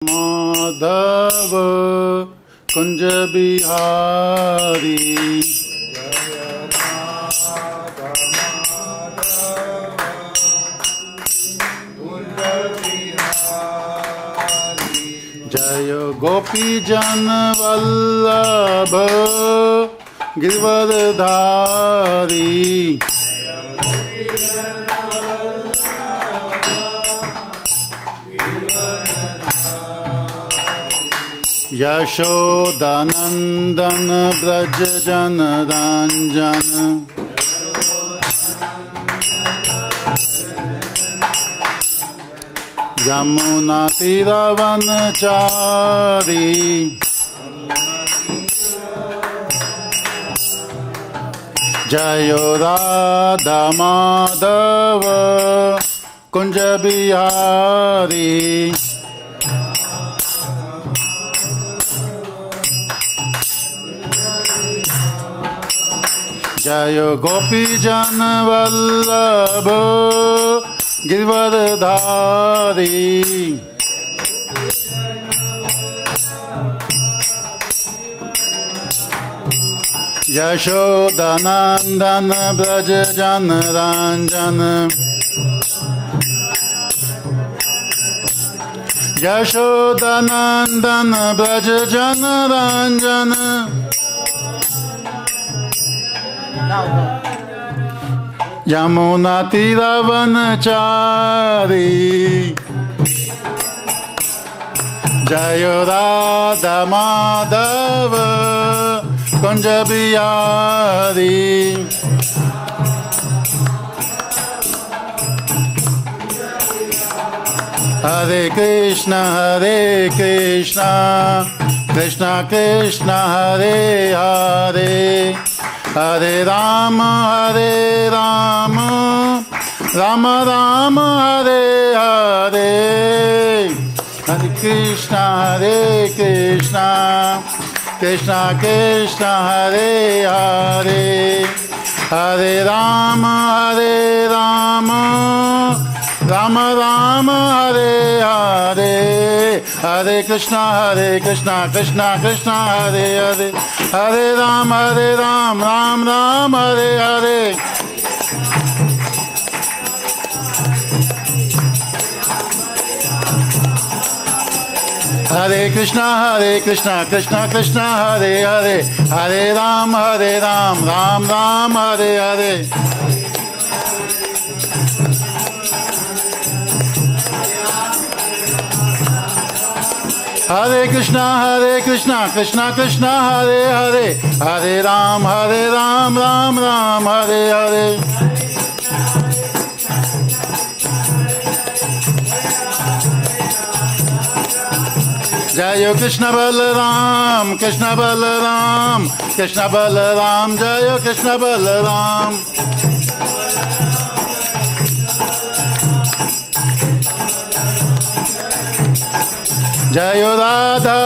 माधव कुंज बिहारी जय गोपी जन वल्लभ गिरिवरधारी यशोदानंदन ब्रज जन रंजन यमुना तीरवनचारी जयो राधा माधव कुंज बिहारी जय गोपी जन वल्लभ गिरिवरधारी यशोदानंदन ब्रज जन रंजन यशोदानंदन ब्रज जन रंजन यमुना तीरवनचारी जय राधा माधव कुंज बिहारी हरे कृष्ण कृष्ण कृष्ण हरे हरे हरे राम राम राम हरे हरे हरे कृष्ण कृष्ण कृष्ण हरे हरे हरे राम राम हरे हरे हरे कृष्ण कृष्ण कृष्ण हरे हरे हरे राम राम हरे हरे हरे कृष्ण कृष्ण कृष्ण हरे हरे हरे राम राम हरे हरे हरे कृष्ण कृष्ण कृष्ण हरे हरे हरे राम राम हरे हरे जय कृष्ण बलराम कृष्ण बलराम जय कृष्ण बलराम जय राधा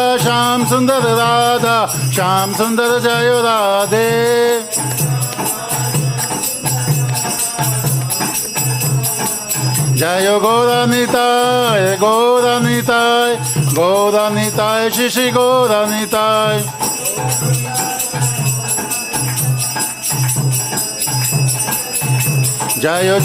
श्याम सुंदर जय राधे जय गौरनिताय श्री गौरनिताय जय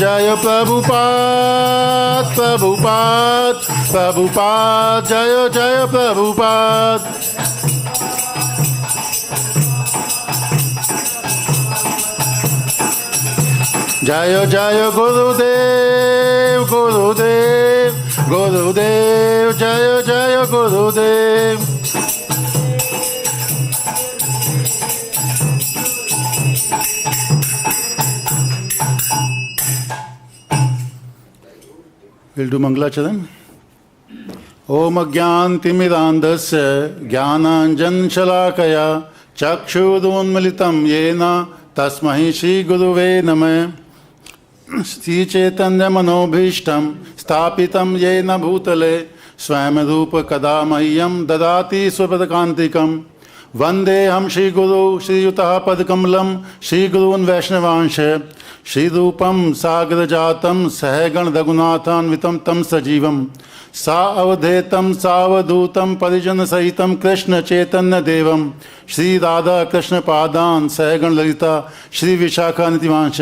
प्रभुपाद जय प्रभुपाद जय गुरुदेव जय गुरुदेव We'll do Mangalacharan. Om Ajnantimirandhasya Jnananjanṣalakaya Chakshurunmilitam Yena Tasmai Shri Guruve Namah Shri Chaitanya Manobhishtam Sthapitam Yena Bhutale Swayam Rupa Kada Mahyam Dadati Swapadkantikam वंदेहम Shri गुरु श्रीयुतः पदकमलम श्री गुरून् वैष्णवांश श्री रूपम सागर जातम सहगण रघुनाथान्वितम तम सजीवम सा अवधेतम सावधूतम परिजन सहितम कृष्ण चैतन्य देवम श्री राधा कृष्ण पादान सहगण ललिता श्री विशाखा नितिवांश।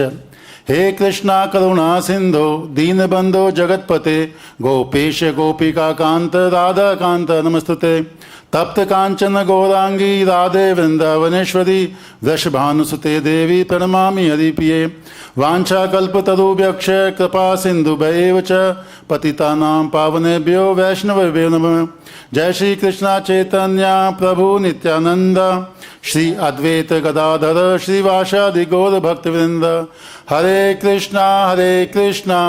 हे कृष्णा करुणा सिंधो दीनबंधो जगतपते गोपेश गोपिका कांत राधा कांत नमस्तुते। तप्त कांचन गौरांगी राधे वृंदावनेश्वरी वृषभानुसुते देवी प्रणमामि हरिप्रिये। वाञ्छाकल्पतरुभ्यश्च कृपा सिन्धुभ्यैव च पतितानां पावनेभ्यो वैष्णवेभ्यो नमः। जय श्री कृष्ण चैतन्य प्रभु नित्यानंद श्री अद्वैत गदाधर श्रीवासादि गौर भक्तवृंद। हरे कृष्णा कृष्णा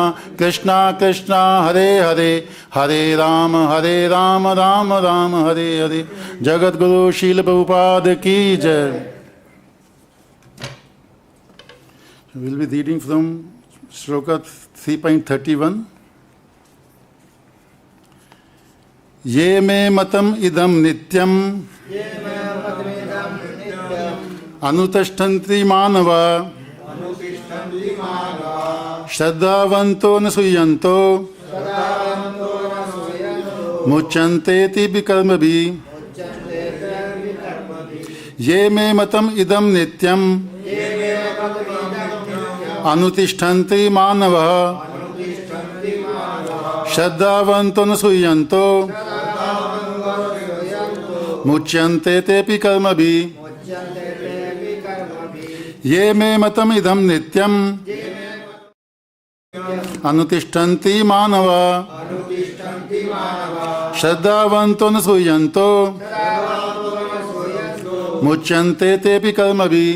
कृष्णा हरे हरे हरे राम राम राम हरे हरे। जगत गुरु शील प्रभुपाद की जय। We will be reading from Shloka 3.31. ये मे मतम इदम नित्यम अनुतिष्ठन्ति मानवा श्रद्धावन्तो नसूयन्तो मुच्यन्ते कर्मभिः। ये मे मतम इदम नित्यम अनुतिष्ठन्ति मानवः श्रद्धावन्तो नसूयन्तो मुच्यन्ते तेऽपि कर्मभिः। ये मे मतम इदम नित्यम अनुतिष्ठन्ति मानवः श्रद्धावन्तो नसूयन्तो मुच्यन्ते तेऽपि कर्मभिः।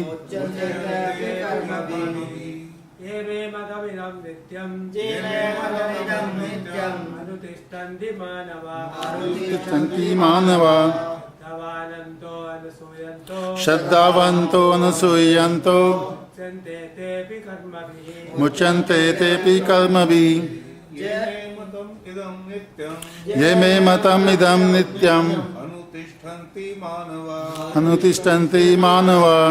अनुतिष्ठन्ति मानवः श्रद्धावन्तो अनसूयन्तो मुच्यन्ते तेऽपि कर्मभिः। ये मे मतम इदम नित्यम अनुतिष्ठन्ति मानवः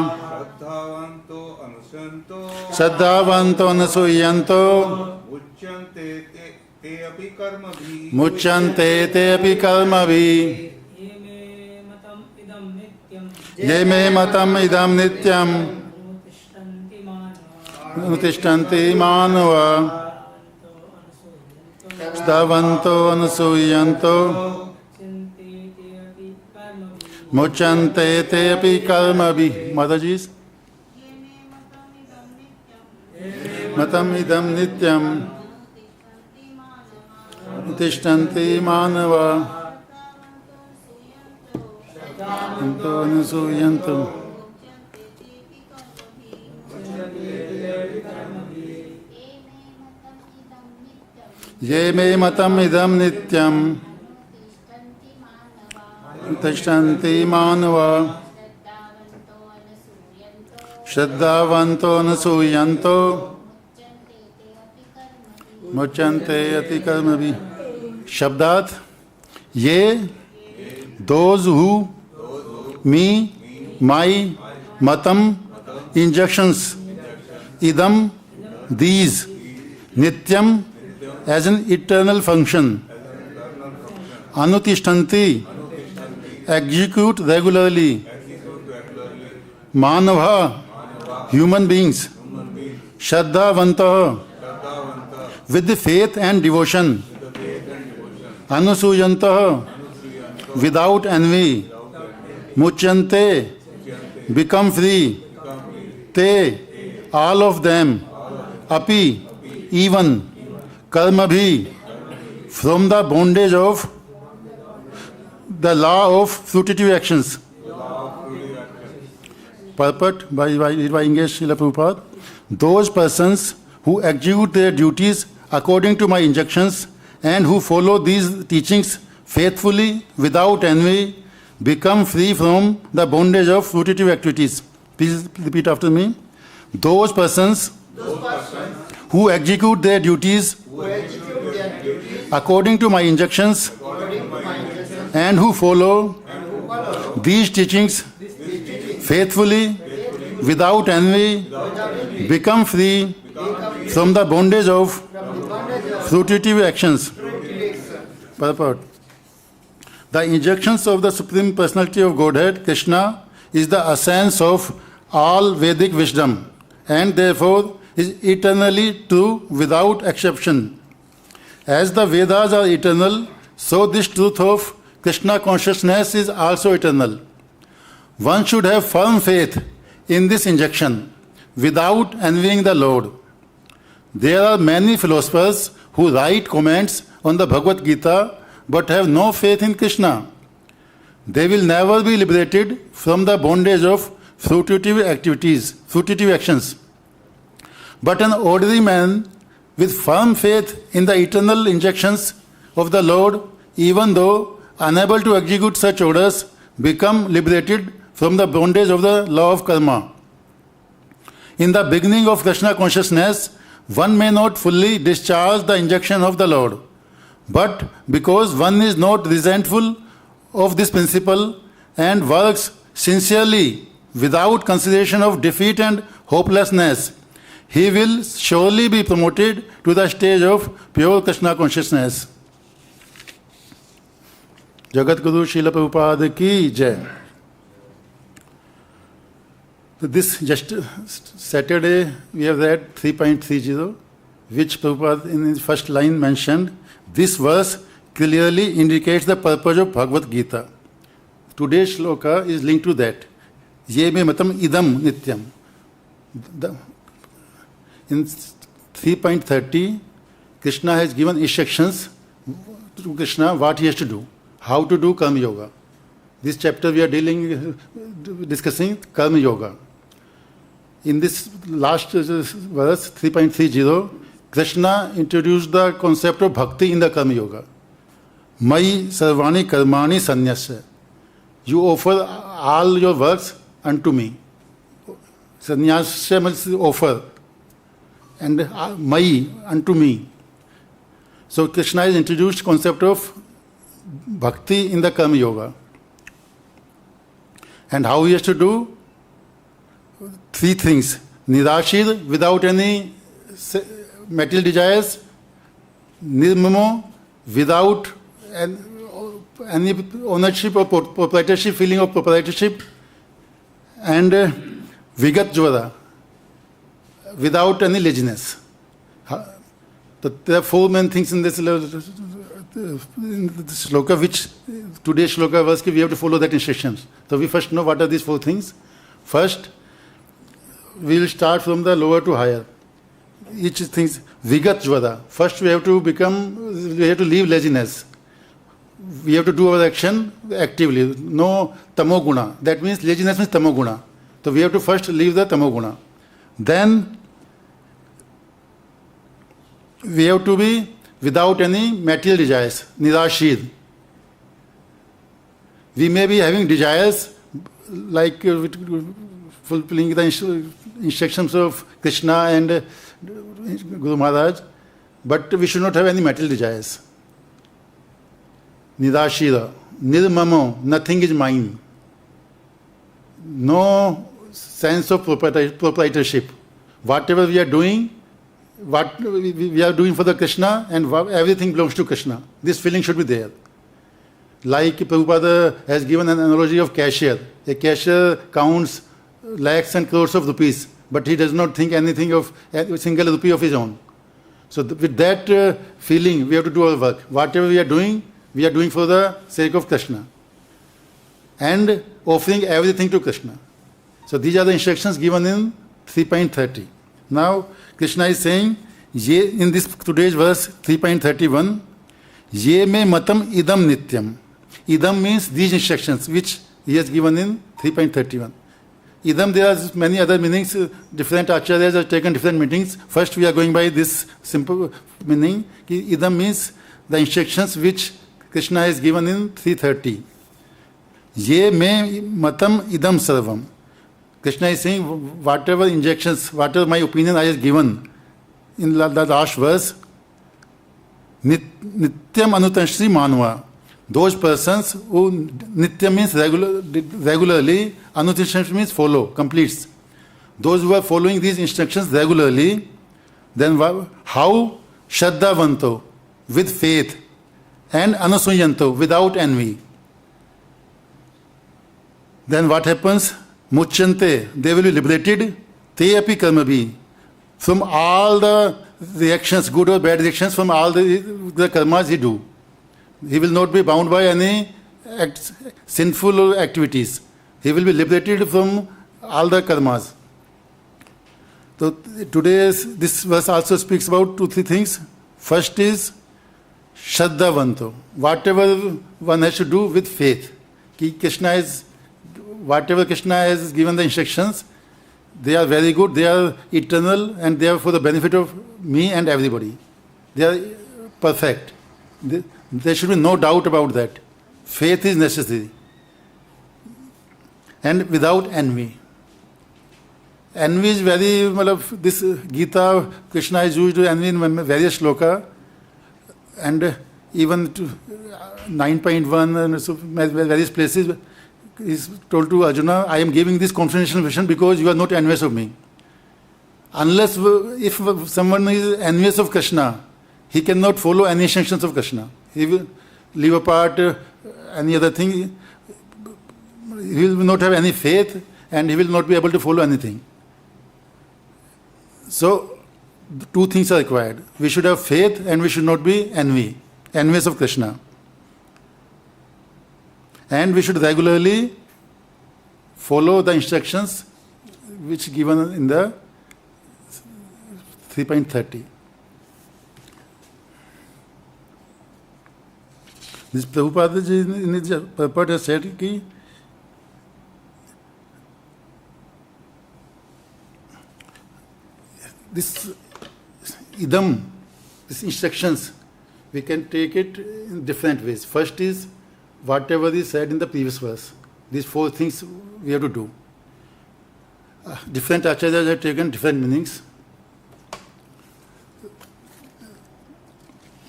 श्रद्धावन्तो अनसूयन्तो मुच्यन्ते तेऽपि कर्मभिः। ये मे मतम इदम नित्यम अनुतिष्ठन्ति मानवः श्रद्धावन्तो अनसूयन्तो मुच्यन्ते तेऽपि कर्मभिः। माताजी मतम इदम नित्यम अनुतिष्ठन्ति मानवः anasūyanto ये मे matam idam nityam anutiṣṭhanti mānavāḥ śraddhāvanto nasūyanto mucyante ati karmabhiḥ। शब्दार्थ ये those who, me, my, matam, injunctions, idam, these, nityam, as an eternal function, anutiṣṭhanti, execute regularly, mānavāḥ, human beings, śraddhā-vantaḥ, with the faith and devotion, anasūyantaḥ, without envy, mucyante, become free, te, all of them, api, even, karmabhiḥ, from the bondage of the law of fruitive actions. Purport by engaged Srila Prabhupada. Those persons who execute their duties according to my injunctions and who follow these teachings faithfully without envy become free from the bondage of fruitive activities. Please repeat after me. Those persons who execute their duties according to my injunctions and who follow these teachings faithfully, without envy, become free from the bondage of fruitive actions. Purport. The injunctions of the Supreme Personality of Godhead, Kṛṣṇa, is the essence of all Vedic wisdom and therefore is eternally true without exception. As the Vedas are eternal, so this truth of Kṛṣṇa consciousness is also eternal. One should have firm faith in this injunction without envying the Lord. There are many philosophers who write comments on the Bhagavad-gītā but have no faith in Kṛṣṇa. They will never be liberated from the bondage of fruitive actions. But an ordinary man with firm faith in the eternal injunctions of the Lord, even though unable to execute such orders, become liberated from the bondage of the law of karma. In the beginning of Kṛṣṇa consciousness, one may not fully discharge the injunction of the Lord. But because one is not resentful of this principle and works sincerely without consideration of defeat and hopelessness, he will surely be promoted to the stage of pure Kṛṣṇa consciousness. Jagat Guru Srila Prabhupada ki jai. This just Saturday we have read 3.30, which Prabhupada in his first line mentioned. This verse clearly indicates the purpose of Bhagavad-gītā. Today's shloka is linked to that. Ye me matam idam nityam. In 3.30, Kṛṣṇa has given instructions to Kṛṣṇa what he has to do, how to do karma yoga. This chapter we are discussing karma yoga. In this last verse, 3.30, Kṛṣṇa introduced the concept of bhakti in the karma yoga. Mai sarvani karmani sannyasya. You offer all your works unto me. Sannyasya means offer. And mai, unto me. So Kṛṣṇa has introduced concept of bhakti in the karma yoga. And how he has to do? 3 things. Nirashir, without any material desires. Nirmamo, without any ownership or proprietorship, feeling of proprietorship. And Vigat Jvara, without any laziness. There are 4 main things in this shloka, which today's shloka verse, we have to follow that instructions. So we first know what are these 4 things. First, we will start from the lower to higher. Each thing is Vigat Jvara. First we have to leave laziness. We have to do our action actively. No tamoguna. That means laziness means tamoguna. So we have to first leave the tamoguna. Then we have to be without any material desires. Nirashir. We may be having desires like fulfilling the instructions of Kṛṣṇa and Guru Maharaj, but we should not have any material desires. Nirashira, nirmamo, nothing is mine. No sense of proprietorship. Whatever we are doing, what we are doing for the Kṛṣṇa, and everything belongs to Kṛṣṇa. This feeling should be there. Like Prabhupada has given an analogy of cashier. A cashier counts lakhs and crores of rupees, but he does not think anything of a single rupee of his own. So with that feeling, we have to do our work. Whatever we are doing for the sake of Kṛṣṇa. And offering everything to Kṛṣṇa. So these are the instructions given in 3.30. Now Kṛṣṇa is saying, in this today's verse 3.31, Ye me matam idam nityam. Idam means these instructions which he has given in 3.31. Idam, there are many other meanings. Different acharyas have taken different meanings. First we are going by this simple meaning. Idam means the instructions which Kṛṣṇa has given in 3.30. Ye me matam idam sarvam. Kṛṣṇa is saying, whatever injunctions, whatever my opinion I have given in the last verse, nityam anutiṣṭhanti mānavāḥ. those persons who nityam means regularly, anutiṣṭhanti means follow, completes. Those who are following these instructions regularly, then how śraddhā-vanto, with faith, and anasūyanto, without envy. Then what happens? Mucyante, they will be liberated, te api karmabhiḥ, from all the reactions, good or bad reactions, from all the karmas he do. He will not be bound by any sinful activities. He will be liberated from all the karmas. So this verse also speaks about 2-3 things. First is śraddhā-vanto, whatever one has to do with faith. Whatever Kṛṣṇa has given the instructions, they are very good, they are eternal, and they are for the benefit of me and everybody. They are perfect. There should be no doubt about that. Faith is necessary. And without envy. Envy is very, this Gita, Kṛṣṇa is used to envy in various shloka, and even to 9.1 and so various places is told to Arjuna, I am giving this confidential vision because you are not envious of me. Unless, if someone is envious of Kṛṣṇa, he cannot follow any injunctions of Kṛṣṇa. He will leave apart any other thing. He will not have any faith, and he will not be able to follow anything. So, 2 things are required. We should have faith, and we should not be envious of Kṛṣṇa. And we should regularly follow the instructions which given in the 3.30. This Prabhupada ji in his purport has said that this idam, these instructions, we can take it in different ways. First is whatever is said in the previous verse. These 4 things we have to do. Different acharyas have taken different meanings.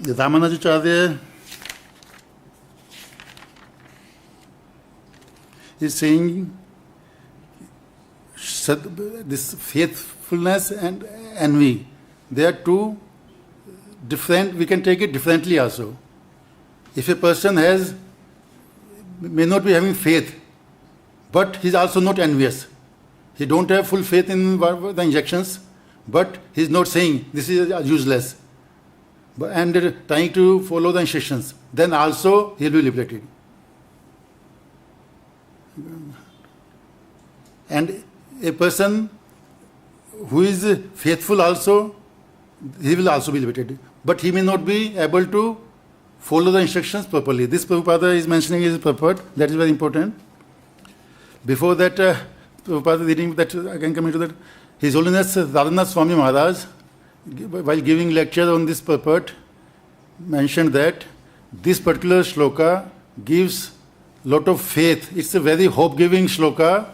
The Ramanujacharya is saying this faithfulness and envy, they are 2 different, we can take it differently also. If a person may not be having faith, but he is also not envious. He don't have full faith in the injunctions, but he is not saying this is useless, and trying to follow the instructions. Then also he will be liberated. And a person who is faithful also, he will also be liberated. But he may not be able to follow the instructions properly. This Prabhupada is mentioning his purport. That is very important. Before that, Prabhupada reading that, again coming to that, His Holiness Radhanath Swami Maharaj, while giving lecture on this purport, mentioned that this particular shloka gives lot of faith. It's a very hope-giving shloka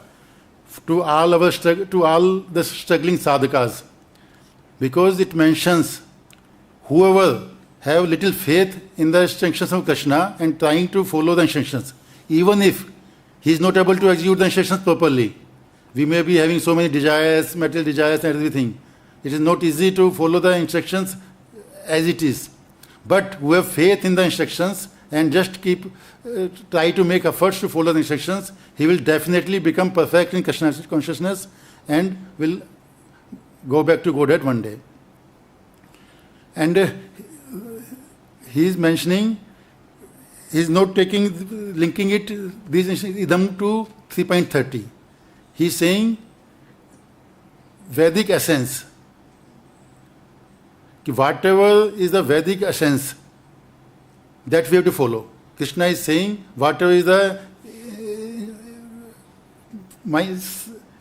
to all the struggling sadhakas, because it mentions whoever have little faith in the instructions of Kṛṣṇa and trying to follow the instructions, even if he is not able to execute the instructions properly. We may be having so many desires, material desires and everything. It is not easy to follow the instructions as it is. But who have faith in the instructions and just try to make efforts to follow the instructions, he will definitely become perfect in Kṛṣṇa consciousness and will go back to Godhead one day. And he is mentioning, he is not linking it, these idam to 3.30. He is saying Vedic essence. Whatever is the Vedic essence, that we have to follow. Kṛṣṇa is saying whatever is the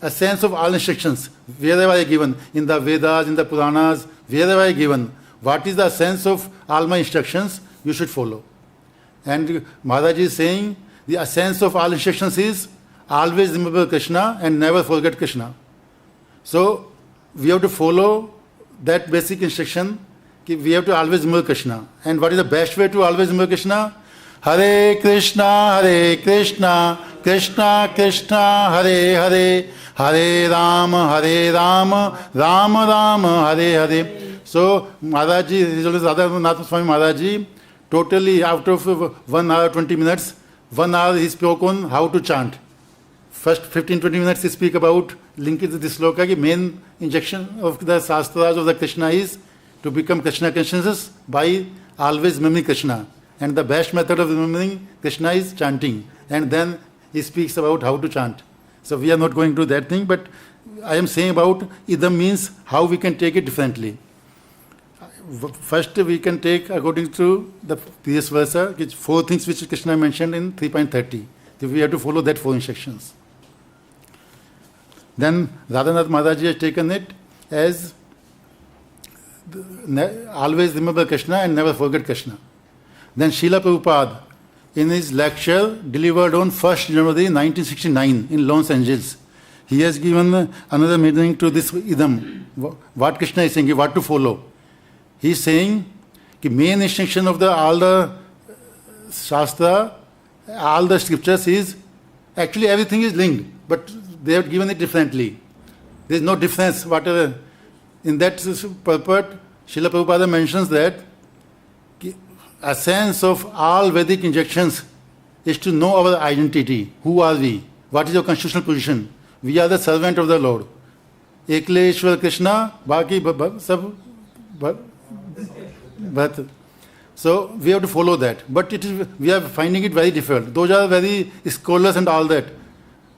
essence of all instructions, wherever I given, in the Vedas, in the Puranas, wherever I given, what is the essence of all my instructions, you should follow. And Maharaj is saying the essence of all instructions is always remember Kṛṣṇa and never forget Kṛṣṇa. So we have to follow that basic instruction. We have to always remember Kṛṣṇa. And what is the best way to always remember Kṛṣṇa? Hare Krishna, Krishna Krishna, Hare Hare, Hare Rama, Rama Rama, Hare Hare. So Maharaji, Radhanath Swami Maharaji, totally out of 1 hour 20 minutes, 1 hour he spoke on how to chant. First 15-20 minutes he speak about linking to this sloka, ki main injection of the shastras of the Krishna is to become Krishna consciousness by always remembering Krishna. And the best method of remembering Krishna is chanting. And then he speaks about how to chant. So we are not going to that thing, but I am saying about idam means how we can take it differently. First we can take according to the previous verse, 4 things which Krishna mentioned in 3.30. So we have to follow that 4 instructions. Then Radhanath Maharaji has taken it as always remember Krishna and never forget Krishna. Then Srila Prabhupada, in his lecture delivered on 1st January 1969 in Los Angeles, he has given another meaning to this idam. What Krishna is saying, what to follow. He is saying the main instruction of all the Shastra, all the scriptures is, actually everything is linked, but they have given it differently. There is no difference whatever. In that purport, Srila Prabhupada mentions that a sense of all Vedic injunctions is to know our identity. Who are we? What is our constitutional position? We are the servant of the Lord. Ekle Ishwar Krishna, Baki Sab Bhat. So we have to follow that. But we are finding it very difficult. Those are very scholars and all that.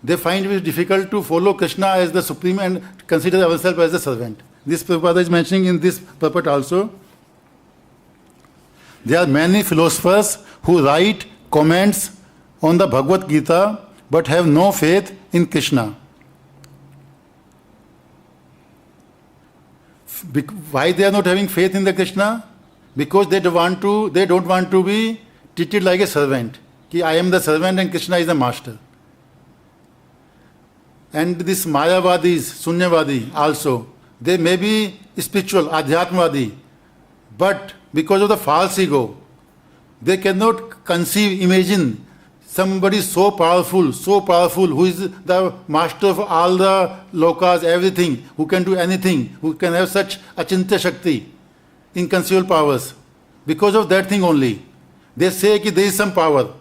They find it difficult to follow Krishna as the supreme and consider ourselves as the servant. This Prabhupada is mentioning in this purport also. There are many philosophers who write comments on the Bhagavad-gītā but have no faith in Krishna. Why they are not having faith in the Krishna? Because they don't want to be treated like a servant. Ki I am the servant and Krishna is the master. And this Mayavadis, Sunyavadi also, they may be spiritual, Adhyatmavadi, but because of the false ego, they cannot imagine somebody so powerful, who is the master of all the lokas, everything, who can do anything, who can have such achintya shakti, inconceivable powers. Because of that thing only, they say that there is some power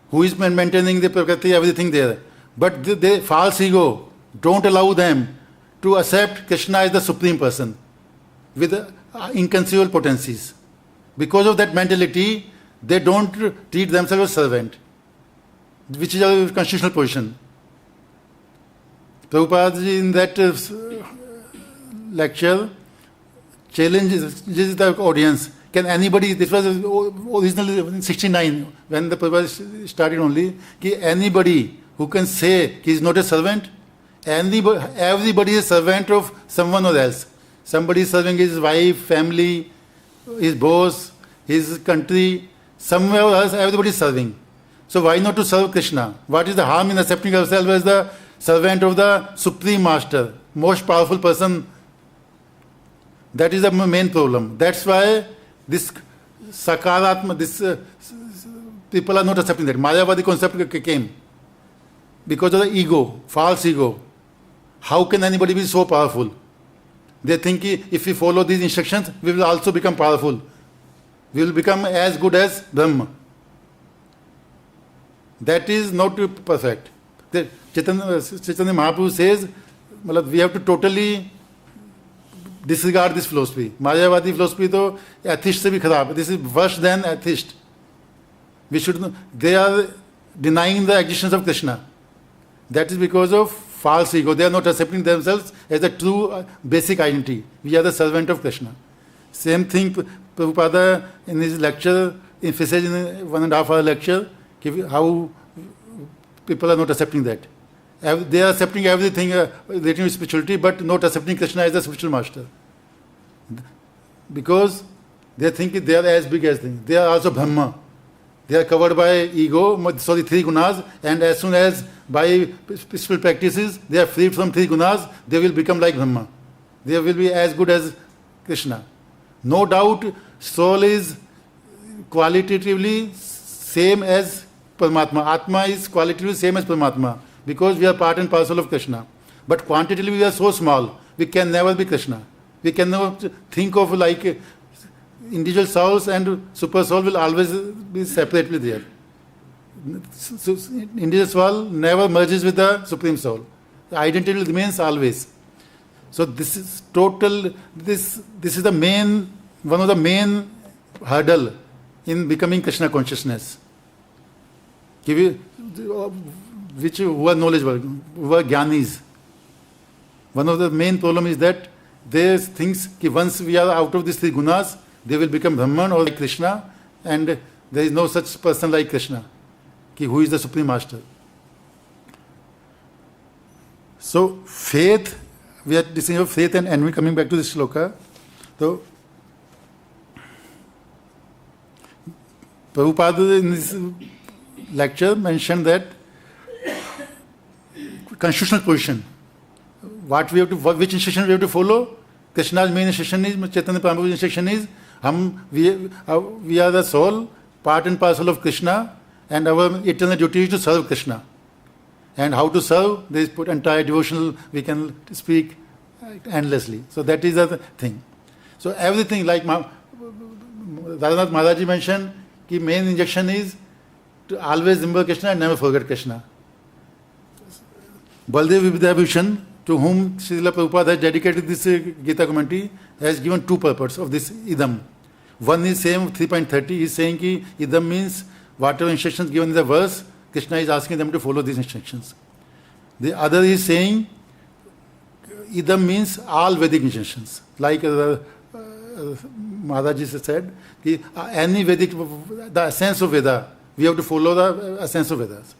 who is maintaining the prakriti, everything there. But the false ego don't allow them to accept Krishna as the Supreme Person with inconceivable potencies. Because of that mentality, they don't treat themselves as servant, which is our constitutional position. Prabhupada in that lecture challenges the audience. Can anybody, this was originally in 69, when the Prabhupada started only, anybody who can say he is not a servant? Everybody is a servant of someone or else. Somebody is serving his wife, family, his boss, his country. Somewhere else, everybody is serving. So why not to serve Krishna? What is the harm in accepting ourselves as the servant of the Supreme Master, most powerful person? That is the main problem. That's why this Sakaratma, people are not accepting that. Mayavadi concept came because of the ego, false ego. How can anybody be so powerful? They think if we follow these instructions, we will also become powerful. We will become as good as Brahma. That is not perfect. Chaitanya Mahaprabhu says, we have to totally disregard this philosophy. Mayavadi philosophy, though, atheist se bhi kharab. This is worse than atheist. They are denying the existence of Krishna. That is because of false ego. They are not accepting themselves as the true basic identity. We are the servant of Krishna. Same thing Prabhupada in his lecture, emphasized in 1.5 hour lecture, how people are not accepting that. They are accepting everything relating to spirituality, but not accepting Krishna as the spiritual master. Because they think they are as big as things. They are also Brahma. They are covered by ego, 3 gunas, and as soon as by spiritual practices they are freed from 3 gunas, they will become like Brahma. They will be as good as Krishna. No doubt, soul is qualitatively same as Paramatma. Atma is qualitatively same as Paramatma because we are part and parcel of Kṛṣṇa. But quantitatively we are so small, we can never be Kṛṣṇa. We can never think of like individual souls and super soul will always be separately there. So individual soul never merges with the Supreme Soul. The identity remains always. So this is total, this is the main, one of the main hurdle in becoming Kṛṣṇa consciousness. Which who are knowledgeable, who are jnanis. One of the main problem is that there's things, once we are out of these three gunas, they will become Brahman or like Kṛṣṇa, and there is no such person like Kṛṣṇa, who is the Supreme Master. So faith, we are discussing about faith and envy, coming back to this shloka. So Prabhupada in this lecture mentioned that constitutional position. What we have to, which instruction we have to follow? Krishna's main instruction is, Chaitanya Prabhu's instruction is, we are the soul, part and parcel of Kṛṣṇa, and our eternal duty is to serve Kṛṣṇa. And how to serve? There is put entire devotional, we can speak endlessly. So that is the thing. So everything like Radhanath Maharaji mentioned, the main injunction is to always remember Kṛṣṇa and never forget Kṛṣṇa. Baldev Vidyabhushan, to whom Srila Prabhupada has dedicated this Gita commentary, has given two purports of this idam. One is same 3.30, he is saying ki idam means whatever instructions given in the verse, Kṛṣṇa is asking them to follow these instructions. The other is saying idam means all Vedic injunctions. Like Maharaji said, any Vedic, the essence of Veda, we have to follow the essence of Vedas.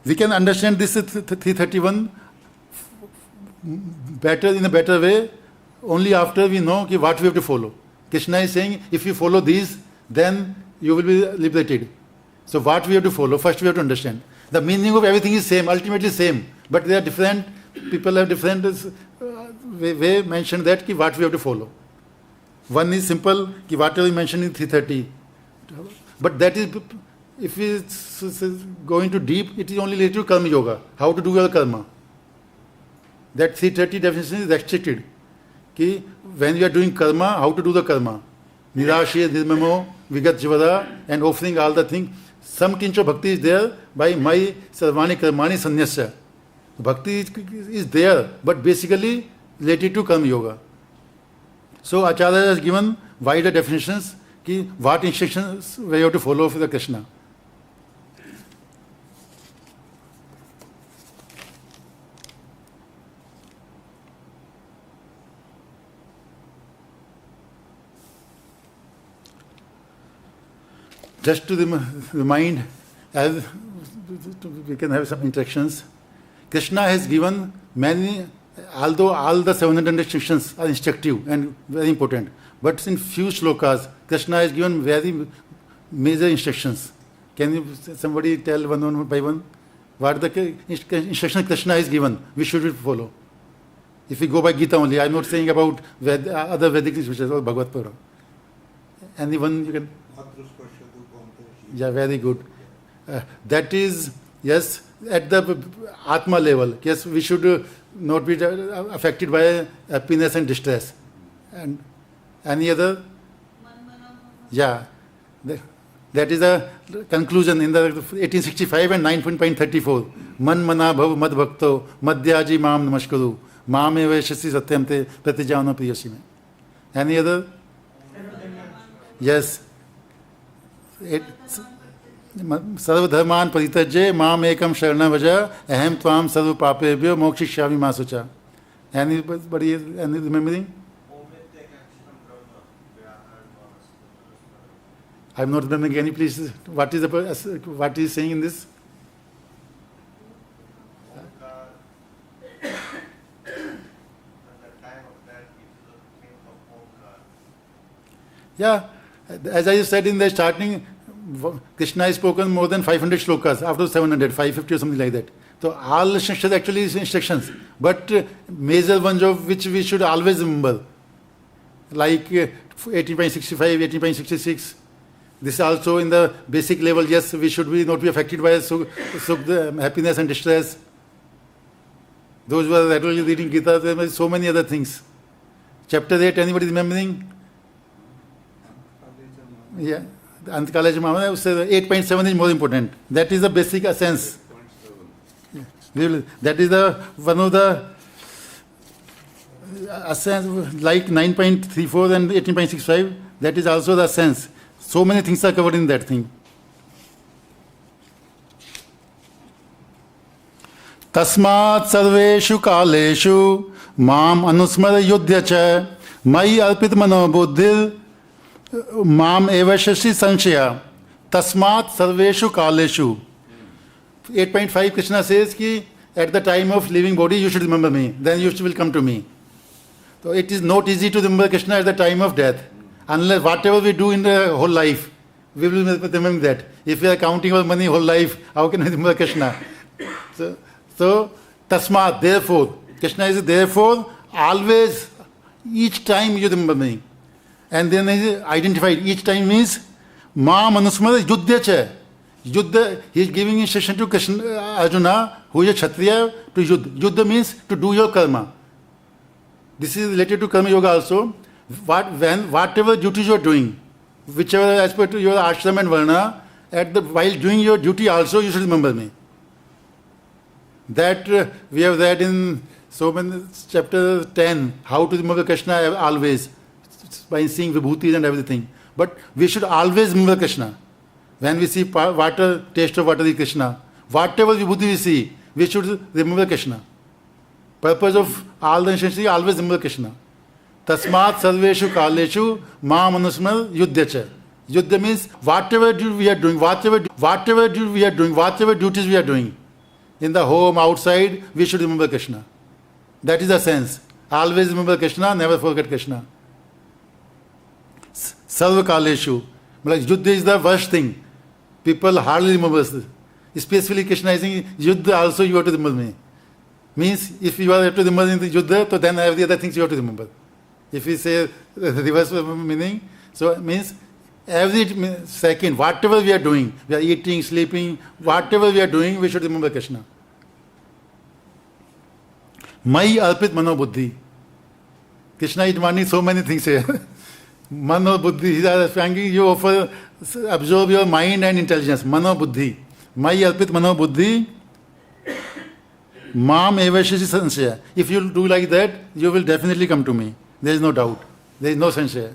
We can understand this 331 better, in a better way, only after we know what we have to follow. Kṛṣṇa is saying, if you follow these, then you will be liberated. So what we have to follow? First we have to understand. The meaning of everything is same, ultimately same. But they are different, people have different way mentioned that what we have to follow. One is simple, whatever we mentioned in 330. But that is, if we go into deep, it is only related to karma yoga, how to do your karma. That 330 definition is restricted. When you are doing karma, how to do the karma. Nirashya, nirmamo, vigat jivada, and offering all the things. Some tinge of bhakti is there by my sarvani karmani sanyasya. Bhakti is there, but basically related to karma yoga. So Acharya has given wider definitions, what instructions we have to follow for the Kṛṣṇa. Just to remind, as we can have some interactions, Kṛṣṇa has given many, although all the 700 instructions are instructive and very important, but in few shlokas, Kṛṣṇa has given very major instructions. Can you somebody tell one by one what the instruction Kṛṣṇa has given, we should follow? If we go by Gita only, I am not saying about other Vedic instructions or Bhagavad-gītā. Anyone you can? Yeah, very good. That is, yes, at the Atma level. Yes, we should not be affected by happiness and distress. And any other? Yeah. That is the conclusion in the 1865 and 9.34. Man mana bhav mad bhakto madhyaji mam namaskaru mame vaishasi satyam te pratijano priyasime. Any other? Yes. सर्वधर्मान परित्यज्य माम एकम शरणं व्रज अहम त्वाम सर्व पापेभ्यो मोक्षयिष्यामि मा शुचा. Anybody any remembering? I am not remembering. Any please, what is saying in this? Yeah, as I said in the starting, Kṛṣṇa has spoken more than 500 shlokas, after 700, 550 or something like that. So all instructions actually is instructions, but major ones of which we should always remember, like 18.65, 18.66, This also in the basic level, yes, we should not be affected by the happiness and distress. Those who are regularly reading Gita, there are so many other things. Chapter 8, anybody remembering? Yeah. The Antikalaja Mama says 8.7 is more important. That is the basic essence. That is the one of the essence, like 9.34 and 18.65. That is also the essence. So many things are covered in that thing. Tasmat sarveshu kaleshu mam anusmara yudhya cha mai arpit mano buddhir mam evashashi sanshaya. Tasmat sarveshu kaleshu. 8.5 Kṛṣṇa says ki at the time of leaving body you should remember me, then you will come to me. So it is not easy to remember Kṛṣṇa at the time of death. Unless whatever we do in the whole life, we will remember that. If we are counting our money whole life, how can we remember Kṛṣṇa? So tasmat, therefore, Kṛṣṇa is therefore, always, each time you remember me. And then is identified, each time means, mam anusmara yudhya cha. Yuddha, he is giving instruction to Kṛṣṇa, Arjuna, who is a Kshatriya, to Yuddha. Yuddha means to do your karma. This is related to karma yoga also. Whatever duties you are doing, whichever as per to your ashram and varna, while doing your duty also you should remember me. That we have read in so many chapter 10, how to remember Kṛṣṇa always, by seeing vibhutis and everything. But we should always remember Kṛṣṇa. When we see water, taste of water is Kṛṣṇa. Whatever vibhuti we see, we should remember Kṛṣṇa. Purpose of all the injunctions is always remember Kṛṣṇa. Tasmat sarveshu kaleshu mam anusmar yudhya cha. Yudhya means whatever we are doing, whatever duties we are doing, in the home, outside, we should remember Kṛṣṇa. That is the sense. Always remember Kṛṣṇa, never forget Kṛṣṇa. Sarva kaleshu. Yuddha is the worst thing. People hardly remember this. Especially Kṛṣṇa is saying, Yuddha also you have to remember me. Means if you have to remember in the Yuddha, so then every other things you have to remember. If we say reverse meaning, so it means every second, whatever we are doing, we are eating, sleeping, whatever we are doing, we should remember Kṛṣṇa. Mai arpit mano buddhi. Kṛṣṇa is demanding so many things here. Mano buddhi, he is asking you offer, absorb your mind and intelligence. Mano buddhi. Mai arpit mano buddhi. Mam evashashi sanshaya. If you do like that, you will definitely come to me. There is no doubt. There is no sanshaya.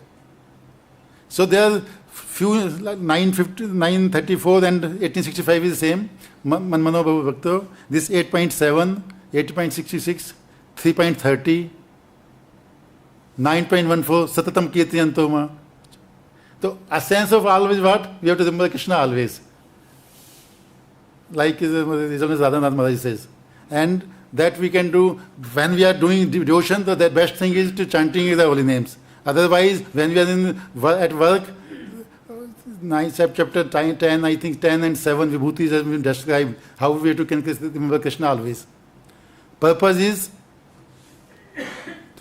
So there are few, like 934 and 1865 is the same. Manmano Bhakto. This 8.7, 8.66, 3.30, 9.14, Satatam Kirtiyantoma. So a sense of always what? We have to remember Kṛṣṇa always. Like Radhanath Maharaj says. And that we can do when we are doing devotion, the best thing is to chanting the holy names. Otherwise, when we are at work, chapter 10, I think 10 and 7 vibhutis have been described, how we have to remember Kṛṣṇa always. Purpose is,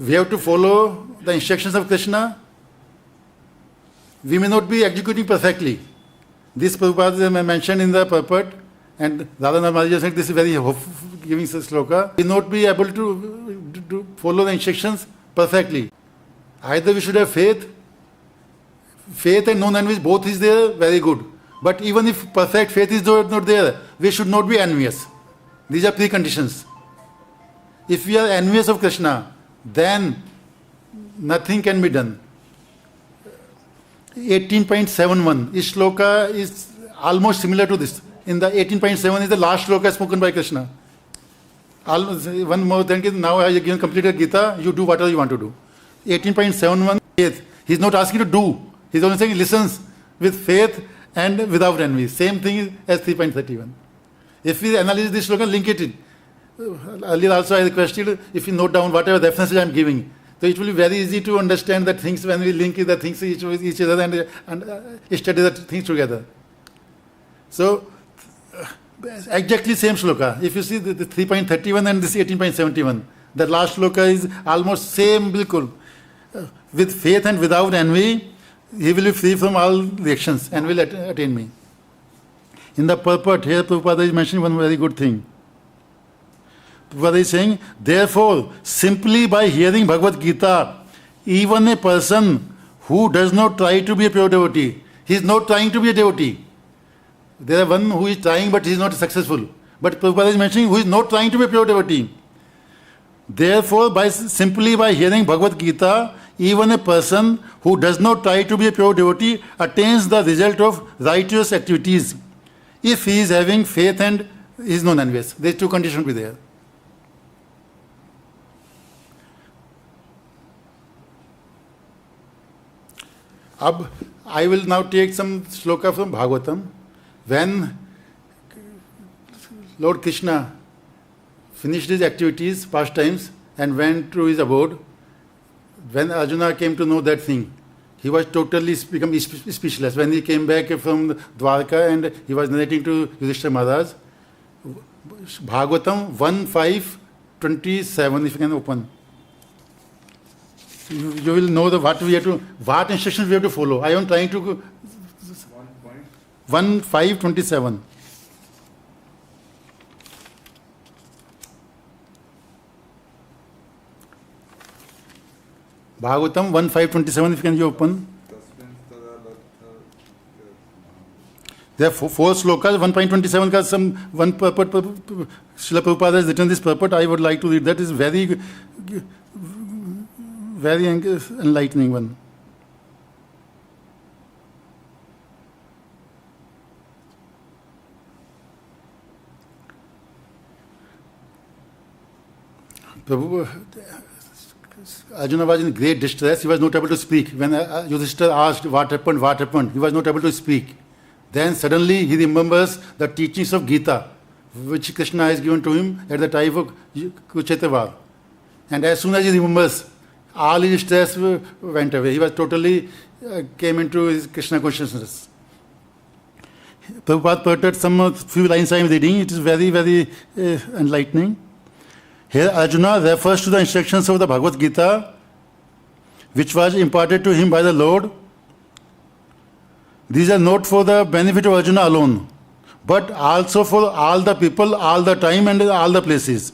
we have to follow the instructions of Kṛṣṇa. We may not be executing perfectly. This Prabhupada is mentioned in the Purport, and Radhanath Maharaj said this is very giving such sloka. We may not be able to follow the instructions perfectly. Either we should have faith and non-envy, both is there, very good. But even if perfect faith is not there, we should not be envious. These are preconditions. If we are envious of Kṛṣṇa, then nothing can be done. 18.71, this shloka is almost similar to this. In the 18.7 is the last shloka spoken by Kṛṣṇa. One more thing, now I have given completed Gita, you do whatever you want to do. 18.71, faith. He is not asking you to do. He is only saying listens with faith and without envy. Same thing as 3.31. If we analyze this shloka, link it in. Earlier also I requested, if you note down whatever references I am giving, so it will be very easy to understand that things when we link the things with each other and study the things together. So, exactly same shloka. If you see the 3.31 and this 18.71, the last shloka is almost same bilkul. With faith and without envy, he will be free from all reactions and will attain me. In the purport, here Prabhupada is mentioning one very good thing. Prabhupada is saying, therefore, simply by hearing Bhagavad-gītā, even a person who does not try to be a pure devotee, he is not trying to be a devotee. There is one who is trying but he is not successful. But Prabhupada is mentioning who is not trying to be a pure devotee. Therefore, simply by hearing Bhagavad-gītā, even a person who does not try to be a pure devotee attains the result of righteous activities if he is having faith and is non-envious. These two conditions will be there. I will now take some shloka from Bhagavatam. When Lord Kṛṣṇa finished his activities, pastimes, and went to his abode, when Arjuna came to know that thing, he was totally become speechless. When he came back from Dwarka and he was narrating to Yudhishthira Maharaj, Bhagavatam 1.5.27, if you can open. You will know what instructions we have to follow. I am trying to 1.5.27. Bhagavatam 1.5.27, if you can open. There are four slokas, 1.27 ka one purport. Srila Prabhupada has written this purport. I would like to read that. Is very enlightening one. Prabhu, Arjuna was in great distress. He was not able to speak. When Yudhishthira asked what happened, he was not able to speak. Then suddenly he remembers the teachings of Gita, which Kṛṣṇa has given to him at the time of Kurukshetra war. And as soon as he remembers, all his stress went away. He was totally came into his Kṛṣṇa consciousness. Prabhupada quoted some few lines I am reading. It is very, very enlightening. Here Arjuna refers to the instructions of the Bhagavad-gītā, which was imparted to him by the Lord. These are not for the benefit of Arjuna alone, but also for all the people, all the time and all the places.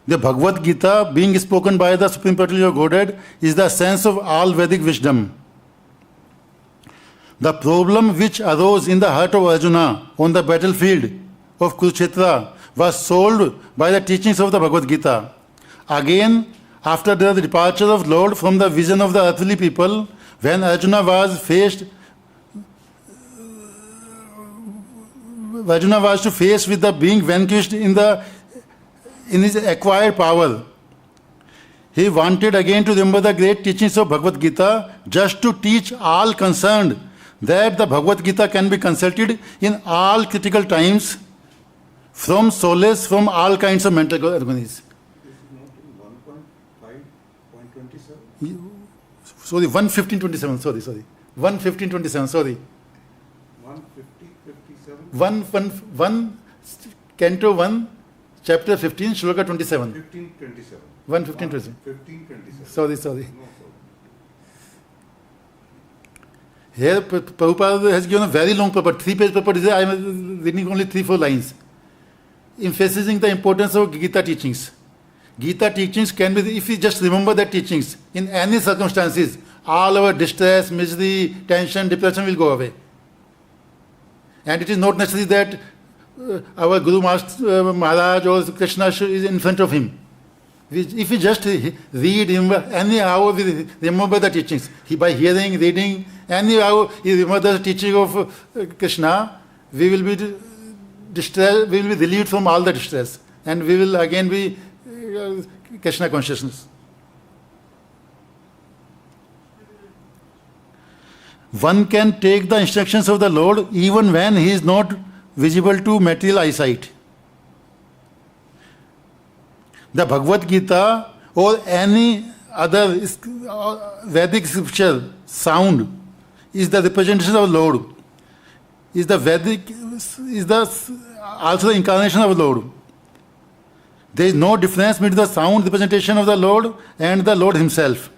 The Bhagavad-gītā, being spoken by the Supreme Personality of Godhead, is the sense of all Vedic wisdom. The problem which arose in the heart of Arjuna on the battlefield of Kurukshetra was solved by the teachings of the Bhagavad-gītā. Again, after the departure of Lord from the vision of the earthly people, when Arjuna was to face with the being vanquished in his acquired power, he wanted again to remember the great teachings of Bhagavad-gītā, just to teach all concerned that the Bhagavad-gītā can be consulted in all critical times from solace from all kinds of mental agonies. This is not in 1.5.27? Sorry, 1.15.27, sorry. 1.15.27, sorry. 1.50.57? 1, Canto 1, Chapter 15, Shloka 27. 15.27. 1.15.27. 15.27. Sorry. No, sorry. Here, Prabhupada has given a very long purport, 3-page purport. I am reading only 3-4 lines, emphasizing the importance of Gita teachings. Gita teachings can be, if we just remember the teachings, in any circumstances, all our distress, misery, tension, depression will go away. And it is not necessary that our Guru Master Maharaj or Kṛṣṇa is in front of him. If we just read, anyhow we remember the teachings. By hearing, reading, anyhow we remember the teaching of Kṛṣṇa, we will be relieved from all the distress. And we will again be Kṛṣṇa consciousness. One can take the instructions of the Lord even when he is not visible to material eyesight. The Bhagavad-gītā or any other Vedic scripture sound is the representation of the Lord. Also the incarnation of the Lord. There is no difference between the sound representation of the Lord and the Lord himself.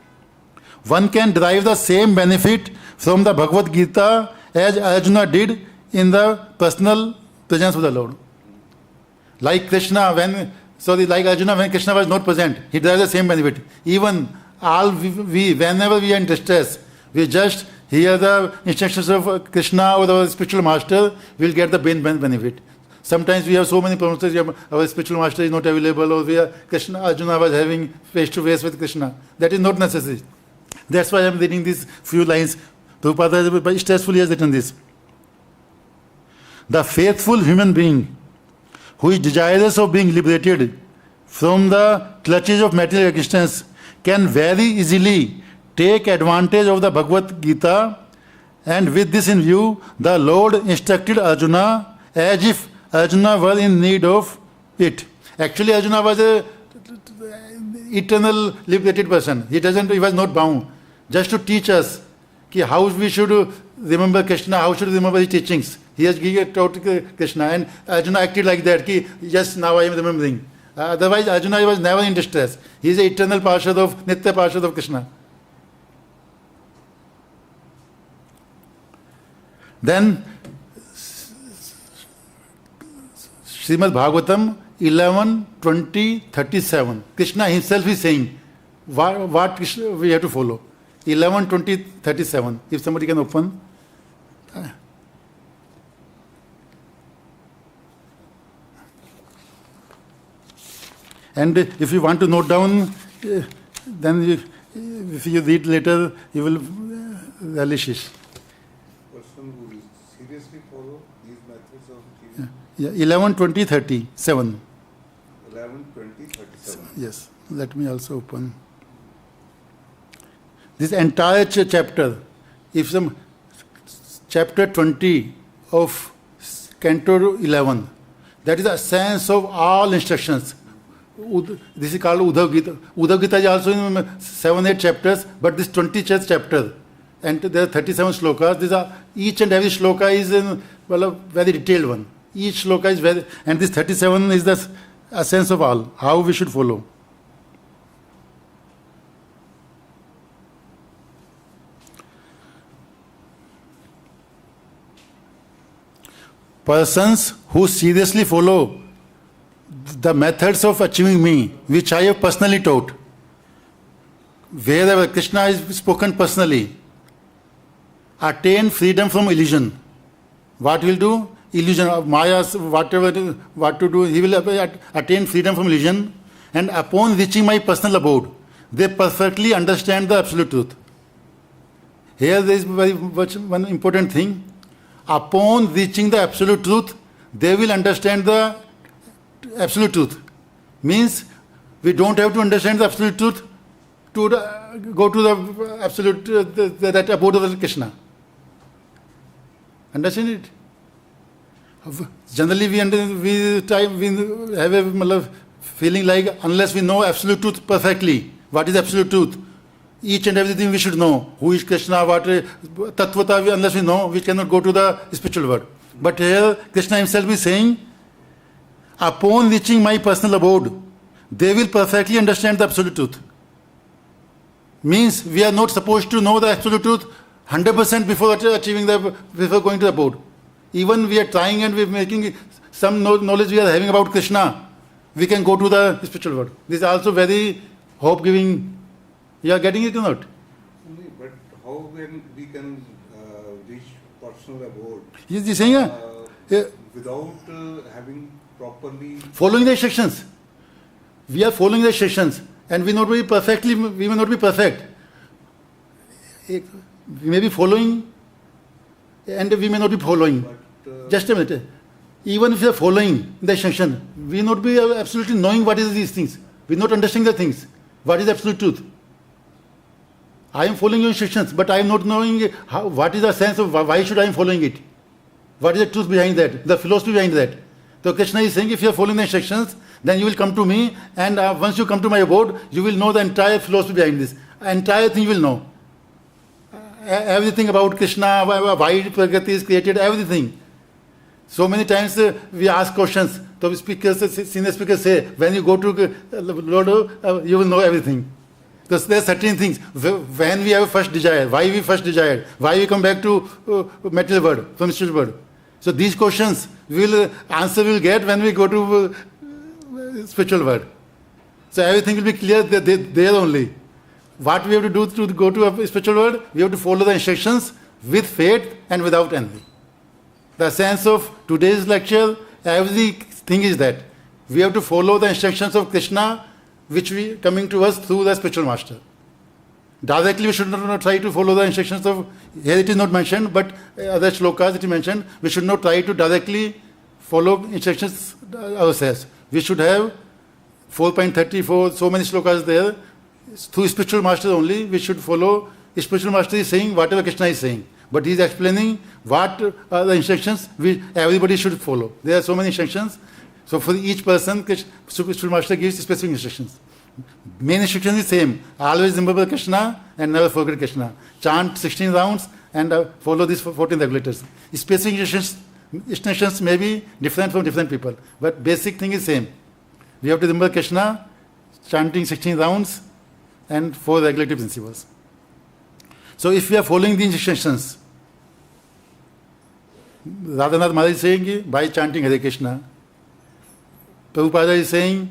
one can derive the same benefit from the Bhagavad-gītā as Arjuna did in the personal presence of the Lord. Like Kṛṣṇa, like Arjuna, when Kṛṣṇa was not present, he derives the same benefit. Even whenever we are in distress, we just hear the instructions of Kṛṣṇa or our spiritual master, we will get the benefit. Sometimes we have so many problems, our spiritual master is not available, or Arjuna was having face-to-face with Kṛṣṇa. That is not necessary. That's why I am reading these few lines. Prabhupada stressfully has written this. The faithful human being who is desirous of being liberated from the clutches of material existence can very easily take advantage of the Bhagavad-gītā, and with this in view, the Lord instructed Arjuna as if Arjuna were in need of it. Actually, Arjuna was an eternal liberated person. He was not bound. Just to teach us how we should remember Kṛṣṇa, how should we remember his teachings. He has taught Kṛṣṇa, and Arjuna acted like that. Yes, now I am remembering. Otherwise, Arjuna was never in distress. He is the eternal Parshad of Nitya Parshad of Kṛṣṇa. Then, Srimad Bhagavatam 11:20-37. Kṛṣṇa himself is saying what Krishna we have to follow. 11:20-37. If somebody can open. And if you want to note down, then if you read later, you will relish it. Person who will seriously follow these methods of achieving. Yeah, 11:20-37. 11:20:37. Yes, let me also open. This entire chapter, if some chapter 20 of Canto 11, that is the essence of all instructions. This is called Uddhav-gītā. Uddhav-gītā is also in 7-8 chapters, but this 20th chapter, and there are 37 shlokas. Each and every shloka is a very detailed one. Each shloka is very, and this 37 is the essence of all, how we should follow. Persons who seriously follow the methods of achieving me, which I have personally taught, wherever Kṛṣṇa is spoken personally, attain freedom from illusion. What will do? Illusion of Maya, what to do, he will attain freedom from illusion, and upon reaching my personal abode, they perfectly understand the absolute truth. Here there is one important thing. Upon reaching the absolute truth, they will understand the absolute truth. Means we don't have to understand the absolute truth to go to the absolute that abode of Kṛṣṇa. Understand it? Generally, we have a feeling like unless we know absolute truth perfectly, what is absolute truth? Each and everything we should know. Who is Kṛṣṇa, what Tattvata, unless we know, we cannot go to the spiritual world. But here, Kṛṣṇa himself is saying, upon reaching my personal abode, they will perfectly understand the absolute truth. Means we are not supposed to know the absolute truth 100% before going to the abode. Even we are trying and we are making some knowledge we are having about Kṛṣṇa, we can go to the spiritual world. This is also very hope-giving. You are getting it or not? But how we can reach personal abode? He is saying, without having properly following the instructions. We are following the instructions, and we may not be perfect. We may be following, and we may not be following. But, just a minute. Even if we are following the instruction, we may not be absolutely knowing what is these things. We not understanding the things. What is absolute truth? I am following your instructions, but I am not knowing what is the sense of why should I am following it. What is the truth behind that? The philosophy behind that. So Kṛṣṇa is saying, if you are following the instructions, then you will come to me, and once you come to my abode, you will know the entire philosophy behind this. Entire thing you will know. Everything about Kṛṣṇa, why Prakriti is created, everything. So many times we ask questions. So senior speakers say, when you go to Lord, you will know everything. Because there are certain things. When we have a first desire, why we first desired, why we come back to material world, from spiritual world. So these questions, answer we will get when we go to spiritual world. So everything will be clear there only. What we have to do to go to a spiritual world, we have to follow the instructions with faith and without envy. The sense of today's lecture, everything is that. We have to follow the instructions of Kṛṣṇa, which we coming to us through the spiritual master. Directly we should not try to follow the instructions of, here it is not mentioned, but other shlokas it is mentioned, we should not try to directly follow instructions ourselves. We should have 4.34, so many shlokas there, through spiritual master only, we should follow. Spiritual master is saying whatever Kṛṣṇa is saying, but he is explaining what are the instructions which everybody should follow. There are so many instructions. So for each person, spiritual master gives specific instructions. Main instruction is same. Always remember Kṛṣṇa and never forget Kṛṣṇa. Chant 16 rounds and follow these 14 regulators. Specific instructions may be different from different people, but basic thing is same. We have to remember Kṛṣṇa, chanting 16 rounds and 4 regulative principles. So if we are following the instructions, Radhanath Maharaj is saying by chanting Hare Krishna. Prabhupada is saying,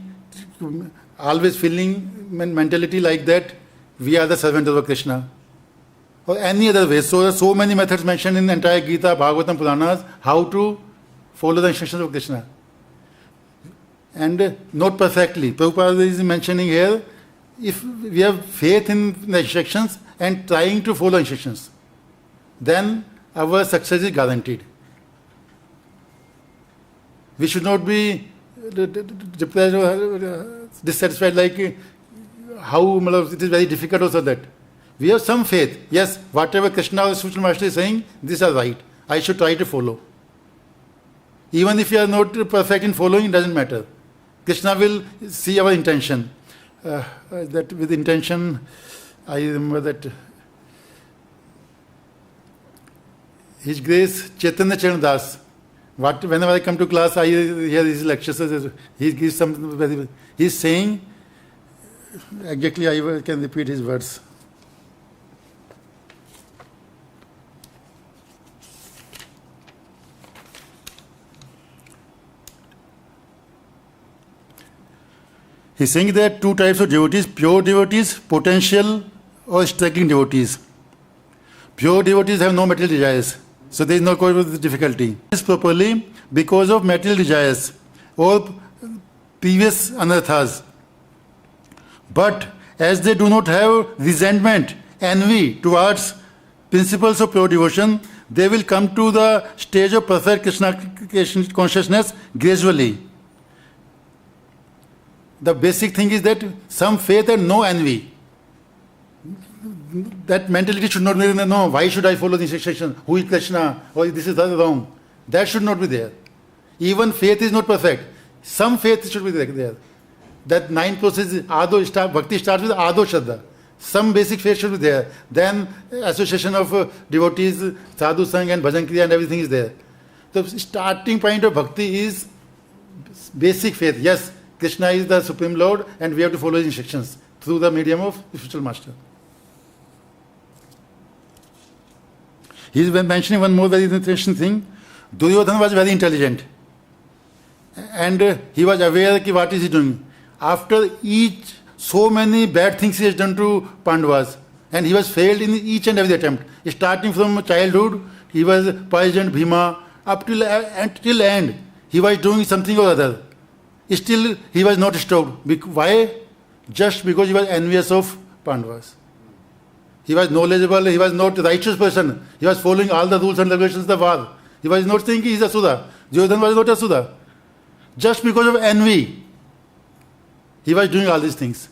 always feeling mentality like that, we are the servant of Kṛṣṇa. Or any other way. So there are so many methods mentioned in the entire Gita, Bhagavatam, Puranas, how to follow the instructions of Kṛṣṇa. And not perfectly. Prabhupada is mentioning here, if we have faith in the instructions and trying to follow instructions, then our success is guaranteed. We should not be depressed or dissatisfied like how it is very difficult also that. We have some faith. Yes, whatever Kṛṣṇa or spiritual master is saying, these are right. I should try to follow. Even if you are not perfect in following, it doesn't matter. Kṛṣṇa will see our intention. That with intention, I remember that His Grace Chaitanya Charan Das, whenever I come to class, I hear his lectures. He gives some very. He is saying exactly. I can repeat his words. He is saying there are two types of devotees: pure devotees, potential or struggling devotees. Pure devotees have no material desires. So there is no cause of difficulty. This properly because of material desires or previous anarthas. But as they do not have resentment, envy towards principles of pure devotion, they will come to the stage of perfect Kṛṣṇa consciousness gradually. The basic thing is that some faith and no envy. That mentality should not be, no, why should I follow this instruction? Who is Kṛṣṇa? Or this is wrong. That should not be there. Even faith is not perfect. Some faith should be there. That 9 processes, bhakti starts with ado shraddha. Some basic faith should be there. Then association of devotees, sadhu sang and bhajan kriya and everything is there. The starting point of bhakti is basic faith. Yes, Kṛṣṇa is the Supreme Lord and we have to follow his instructions through the medium of spiritual master. He is mentioning one more very interesting thing. Duryodhana was very intelligent. And he was aware of what is he doing. After so many bad things he has done to Pandavas. And he was failed in each and every attempt. Starting from childhood, he was poisoned Bhima. Up till end, he was doing something or other. Still, he was not stopped. Why? Just because he was envious of Pandavas. He was knowledgeable, he was not a righteous person. He was following all the rules and regulations of the war. He was not saying he is Asura. Duryodhana was not Asura. Just because of envy, he was doing all these things.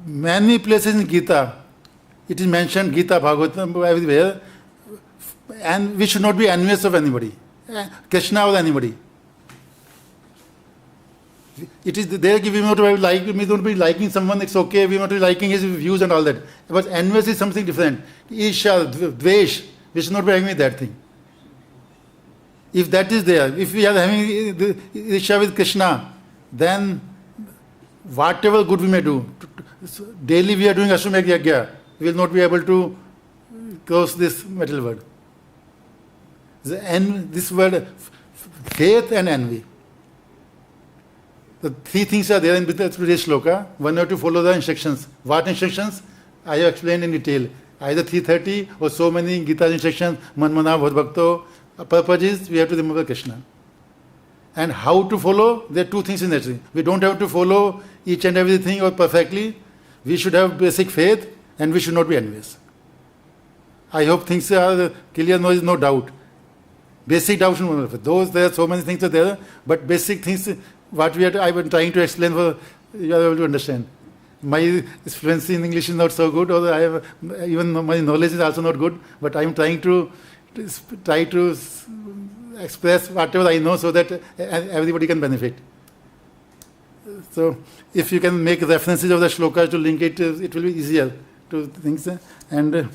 Many places in Gita, it is mentioned, Gita, Bhagavatam, everywhere, and we should not be envious of anybody. Kṛṣṇa or anybody. It is there, we may not be liking someone, it's okay, we may not be liking his views and all that. But envious is something different. Isha, dvesh, we should not be having that thing. If that is there, if we are having Isha with Kṛṣṇa, then whatever good we may do, So daily we are doing Ashwamedh Yajna, we will not be able to cross this metal word. This word, faith and envy. The three things are there in today's shloka. One, you have to follow the instructions. What instructions? I have explained in detail. Either 330 or so many Gita instructions, matam, bhakto. Purpose is we have to remember Kṛṣṇa. And how to follow? There are two things in that. We don't have to follow each and everything or perfectly. We should have basic faith and we should not be envious. I hope things are clear, no doubt. Basic doubts, those there are so many things are there, but basic things, what I've been trying to explain for you are able to understand. My fluency in English is not so good, or I have even my knowledge is also not good, but I'm trying to express whatever I know so that everybody can benefit. So if you can make references of the shlokas to link it, it will be easier to things. And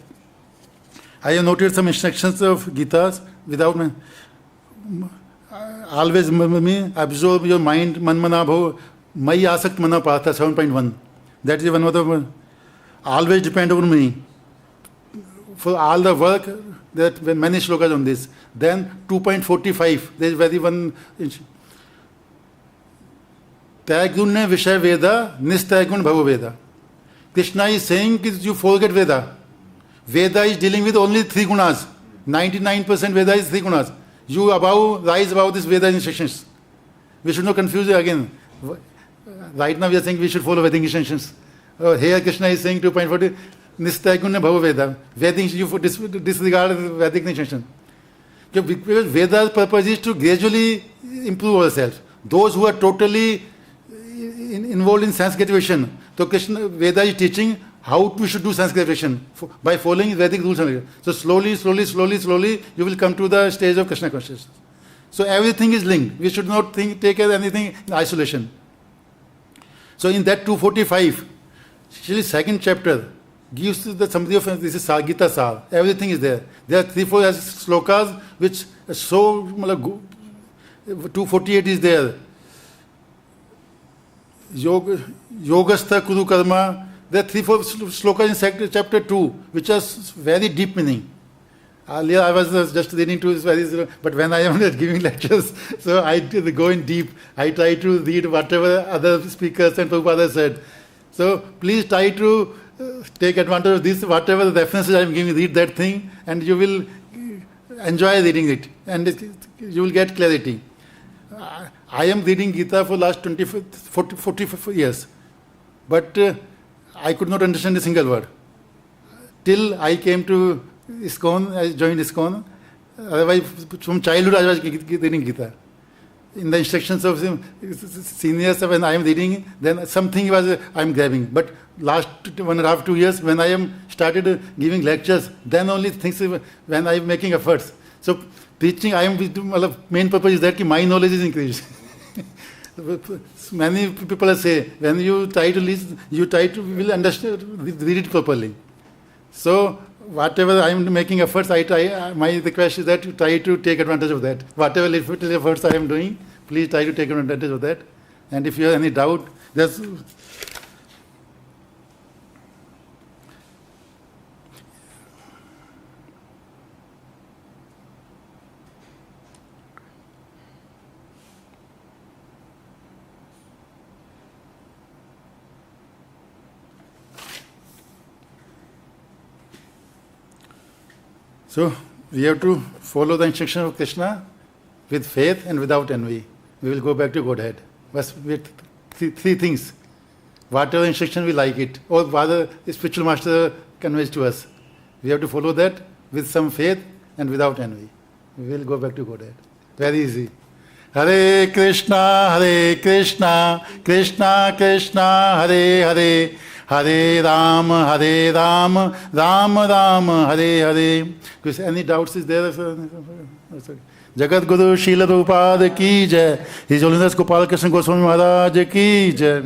I have noted some instructions of Gitas without always absorb your mind, manmana bho, mai asakt mana partha, 7.1. That is one of the, always depend on me. For all the work, there are many shlokas on this. Then 2.45, there is very one. Taigunne Vishay Veda, Nistaigun Bhava Veda. Kṛṣṇa is saying you forget Veda. Veda is dealing with only three gunas. 99% Veda is three gunas. You rise above this Veda instructions. We should not confuse it again. Right now we are saying we should follow Vedic injunctions. Here Kṛṣṇa is saying 2.40, Nistaigunne Bhava Veda. Vedic, you disregard Vedic injunction. Because Veda's purpose is to gradually improve ourselves. Those who are totally involved in sense gratification, so Kṛṣṇa, Veda is teaching how we should do sense gratification by following Vedic rules. So slowly, you will come to the stage of Kṛṣṇa consciousness. So everything is linked. We should not take anything in isolation. So in that 245, actually second chapter gives the summary of this is Gita Sar. Everything is there. There are 3-4 slokas which so 248 is there. Yogastha Kuru Karma. There are 3-4 slokas in chapter 2 which are very deep meaning. Earlier I was just reading to this, but when I am giving lectures, so I go in deep. I try to read whatever other speakers and Prabhupada said. So please try to take advantage of this, whatever the references I am giving, read that thing and you will enjoy reading it and you will get clarity. I am reading Gita for last 44 years, but I could not understand a single word. Till I came to ISKCON, I joined ISKCON. Otherwise, from childhood I was reading Gita. In the instructions of seniors, when I am reading, then something I am grabbing. But last 1.5 2 years, when I am started giving lectures, then only things when I am making efforts. So teaching, main purpose is that my knowledge is increased. Many people say when you try to listen, you will understand, read it properly. So whatever I am making efforts, I try. My request is that you try to take advantage of that. Whatever little efforts I am doing, please try to take advantage of that. And if you have any doubt, there's so we have to follow the instruction of Kṛṣṇa with faith and without envy. We will go back to Godhead. But with three things. Whatever instruction we like it, or rather the spiritual master conveys to us. We have to follow that with some faith and without envy. We will go back to Godhead. Very easy. Hare Krishna, Krishna Krishna, Hare Hare. Hare Ram, Ram Ram, Hare Hare. Because any doubts is there? Jagat Guru Srila Prabhupada ki jai. His Holiness Gopal Krishna Goswami Maharaj ki jai.